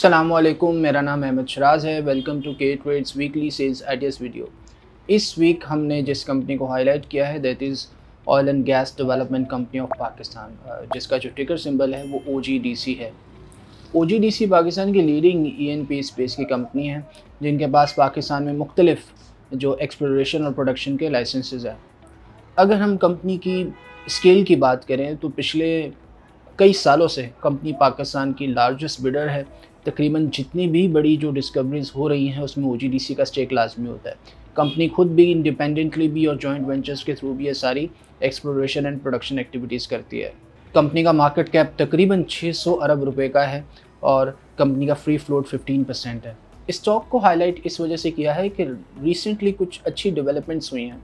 अस्सलामुअलैकुम, मेरा नाम अहमद शराज है। Welcome to K trades weekly sales ideas video. इस वीक हमने जिस कंपनी को हाईलाइट किया है that is oil and gas development company of Pakistan, जिसका जो टिकर सिंबल है वो OGDC है। OGDC पाकिस्तान की लीडिंग E&P स्पेस की कंपनी है, जिनके पास पाकिस्तान में मुख्तलिफ जो एक्सप्लोरेशन और प्रोडक्शन के लाइसेंसेस हैं। अगर हम कंपनी की स्केल की बात करें तो पिछले कई सालों से कंपनी पाकिस्तान की लार्जेस्ट बिडर है। तकरीबन जितनी भी बड़ी जो डिस्कवरीज़ हो रही हैं उसमें OGDC का स्टेक लाज़मी होता है। कंपनी खुद भी इंडिपेंडेंटली भी और जॉइंट वेंचर्स के थ्रू भी ये सारी एक्सप्लोरेशन एंड प्रोडक्शन एक्टिविटीज़ करती है। कंपनी का मार्केट कैप तकरीबन 600 अरब रुपए का है और कंपनी का फ्री फ्लोट 15% है। स्टॉक को हाईलाइट इस वजह से किया है कि रिसेंटली कुछ अच्छी डेवलपमेंट्स हुई हैं,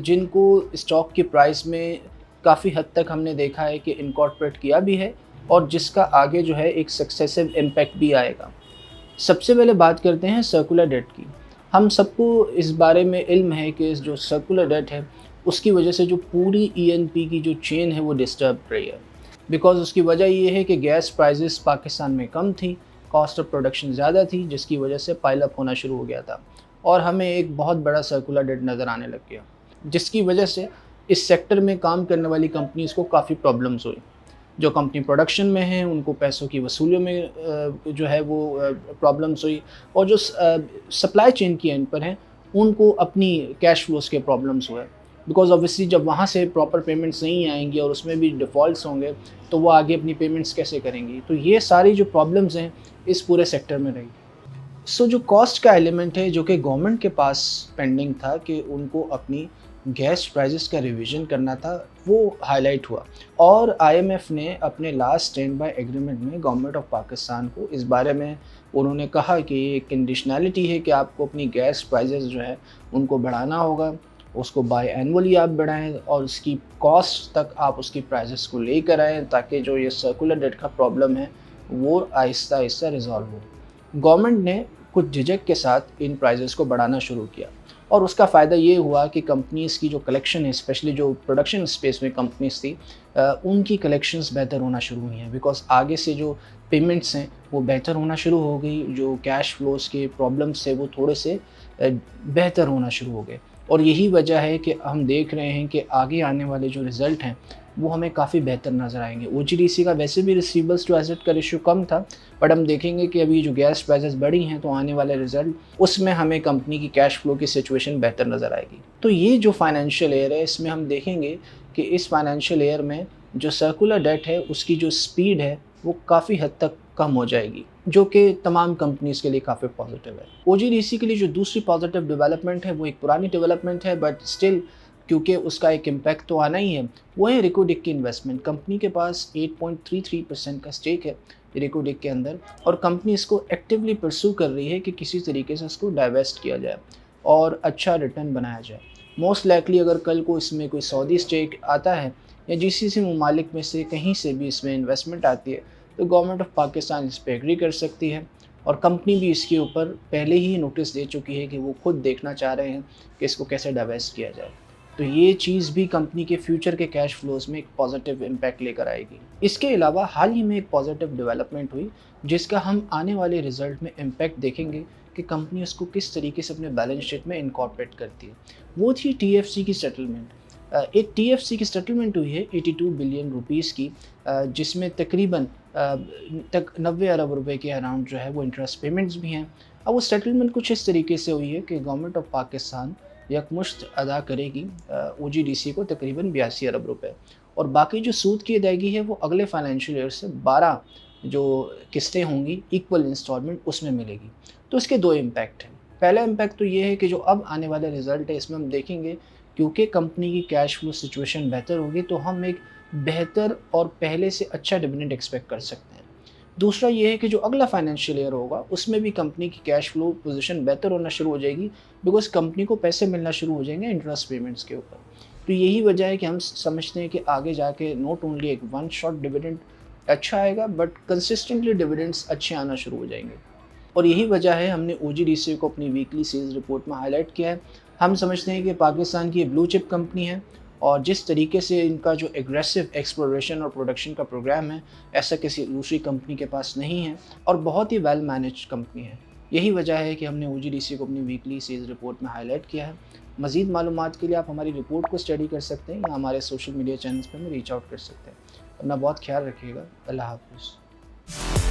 जिनको स्टॉक की प्राइस में काफ़ी हद तक हमने देखा है कि इनकॉर्पोरेट किया भी है और जिसका आगे जो है एक सक्सेसिव इम्पैक्ट भी आएगा। सबसे पहले बात करते हैं सर्कुलर डेट की। हम सबको इस बारे में इल्म है कि जो सर्कुलर डेट है उसकी वजह से जो पूरी E&P की जो चेन है वो डिस्टर्ब रही है। बिकॉज़ उसकी वजह ये है कि गैस प्राइसेस पाकिस्तान में कम थी, कॉस्ट ऑफ प्रोडक्शन ज़्यादा थी, जिसकी वजह से पाइल अप होना शुरू हो गया था और हमें एक बहुत बड़ा सर्कुलर डेट नज़र आने लग गया, जिसकी वजह से इस सेक्टर में काम करने वाली कंपनीज़ को काफ़ी प्रॉब्लम्स हुई। जो कंपनी प्रोडक्शन में है उनको पैसों की वसूलियों में जो है वो प्रॉब्लम्स हुई और जो सप्लाई चेन की एंड पर हैं उनको अपनी कैश फ्लोस के प्रॉब्लम्स हुए। बिकॉज़ ऑब्वियसली जब वहाँ से प्रॉपर पेमेंट्स नहीं आएंगी और उसमें भी डिफ़ॉल्ट्स होंगे तो वो आगे अपनी पेमेंट्स कैसे करेंगी। तो ये सारी जो प्रॉब्लम्स हैं इस पूरे सेक्टर में रही। जो कॉस्ट का एलिमेंट है जो कि गवर्नमेंट के पास पेंडिंग था कि उनको अपनी गैस प्राइसेस का रिवीजन करना था, वो हाईलाइट हुआ और IMF ने अपने लास्ट स्टैंड बाय एग्रीमेंट में गवर्नमेंट ऑफ पाकिस्तान को इस बारे में उन्होंने कहा कि ये कंडीशनैलिटी है कि आपको अपनी गैस प्राइसेस जो है उनको बढ़ाना होगा, उसको बाय एनुअली आप बढ़ाएं और उसकी कॉस्ट तक आप उसकी प्राइसेस को लेकर आएँ ताकि जो ये सर्कुलर डेट का प्रॉब्लम है वो आहिस्ता आहिस्ता रिजॉल्व हो। गवर्नमेंट ने कुछ झिझक के साथ इन प्राइसेस को बढ़ाना शुरू किया और उसका फ़ायदा ये हुआ कि कंपनीज़ की जो कलेक्शन है, स्पेशली जो प्रोडक्शन स्पेस में कंपनीज़ थी, उनकी कलेक्शंस बेहतर होना शुरू हुई हैं। बिकॉज़ आगे से जो पेमेंट्स हैं वो बेहतर होना शुरू हो गई, जो कैश फ्लोज़ के प्रॉब्लम्स थे वो थोड़े से बेहतर होना शुरू हो गए और यही वजह है कि हम देख रहे हैं कि आगे आने वाले जो रिज़ल्ट हैं वो हमें काफ़ी बेहतर नज़र आएंगे। OGDC का वैसे भी रिसीवेबल्स टू एसेट का रेशियो कम था, बट हम देखेंगे कि अभी जो गैस प्राइसेस बढ़ी हैं तो आने वाले रिज़ल्ट उसमें हमें कंपनी की कैश फ्लो की सिचुएशन बेहतर नज़र आएगी। तो ये जो फाइनेंशियल ईयर है इसमें हम देखेंगे कि इस फाइनेंशियल ईयर में जो सर्कुलर डेट है उसकी जो स्पीड है वो काफ़ी हद तक कम हो जाएगी, जो कि तमाम कंपनीज़ के लिए काफ़ी पॉजिटिव है। OGDC के लिए जो दूसरी पॉजिटिव डेवलपमेंट है वो एक पुरानी डेवलपमेंट है, बट स्टिल क्योंकि उसका एक इम्पैक्ट तो आना ही है, वो है रिकोडिक की इन्वेस्टमेंट। कंपनी के पास 8.33% का स्टेक है रिकोडिक के अंदर और कंपनी इसको एक्टिवली परस्यू कर रही है कि किसी तरीके से इसको डाइवेस्ट किया जाए और अच्छा रिटर्न बनाया जाए। मोस्ट लाइकली अगर कल को इसमें कोई सऊदी स्टेक आता है या GCC ममालिक में से कहीं से भी इसमें इन्वेस्टमेंट आती है तो गवर्नमेंट ऑफ पाकिस्तान इस पर एग्री कर सकती है और कंपनी भी इसके ऊपर पहले ही नोटिस दे चुकी है कि वो खुद देखना चाह रहे हैं कि इसको कैसे डाइवेस्ट किया जाए। तो ये चीज़ भी कंपनी के फ्यूचर के कैश फ्लोज में एक पॉजिटिव इम्पैक्ट लेकर आएगी। इसके अलावा हाल ही में एक पॉजिटिव डेवलपमेंट हुई जिसका हम आने वाले रिजल्ट में इम्पैक्ट देखेंगे कि कंपनी उसको किस तरीके से अपने बैलेंस शीट में इनकॉर्पोरेट करती है। वो थी TFC की सेटलमेंट। एक TFC की सेटलमेंट हुई है 82 बिलियन रुपीज़ की, जिसमें तकरीबन 90 अरब रुपए के अराउंड जो है वो इंटरेस्ट पेमेंट्स भी हैं। अब वो सेटलमेंट कुछ इस तरीके से हुई है कि गवर्नमेंट ऑफ पाकिस्तान यकमुश्त अदा करेगी OGDC को तकरीबन 82 अरब रुपए और बाकी जो सूद की अदायगी है वो अगले फाइनेंशियल ईयर से 12 जो किस्तें होंगी इक्वल इंस्टॉलमेंट उसमें मिलेगी। तो इसके दो इम्पैक्ट हैं। पहला इम्पैक्ट तो ये है कि जो अब आने वाला रिज़ल्ट है इसमें हम देखेंगे क्योंकि कंपनी की कैश फ्लो सिचुएशन बेहतर होगी तो हम एक बेहतर और पहले से अच्छा डिविडेंड एक्सपेक्ट कर सकते हैं। दूसरा ये है कि जो अगला फाइनेंशियल ईयर होगा उसमें भी कंपनी की कैश फ्लो पोजीशन बेहतर होना शुरू हो जाएगी बिकॉज कंपनी को पैसे मिलना शुरू हो जाएंगे इंटरेस्ट पेमेंट्स के ऊपर। तो यही वजह है कि हम समझते हैं कि आगे जाके नॉट ओनली एक वन शॉट डिविडेंड अच्छा आएगा बट कंसिस्टेंटली डिविडेंड्स अच्छे आना शुरू हो जाएंगे। और यही वजह है हमने OGDC को अपनी वीकली सेल्स रिपोर्ट में हाईलाइट किया है। हम समझते हैं कि पाकिस्तान की ब्लू चिप कंपनी है और जिस तरीके से इनका जो एग्रेसिव एक्सप्लोरेशन और प्रोडक्शन का प्रोग्राम है, ऐसा किसी दूसरी कंपनी के पास नहीं है और बहुत ही वेल मैनेज्ड कंपनी है। यही वजह है कि हमने OGDC को अपनी वीकली सेल्स रिपोर्ट में हाईलाइट किया है। मज़ीद मालूमात के लिए आप हमारी रिपोर्ट को स्टडी कर सकते हैं या हमारे सोशल मीडिया चैनल्स पर हमें रीच आउट कर सकते हैं। अपना बहुत ख्याल रखिएगा। अल्लाह हाफ़िज़।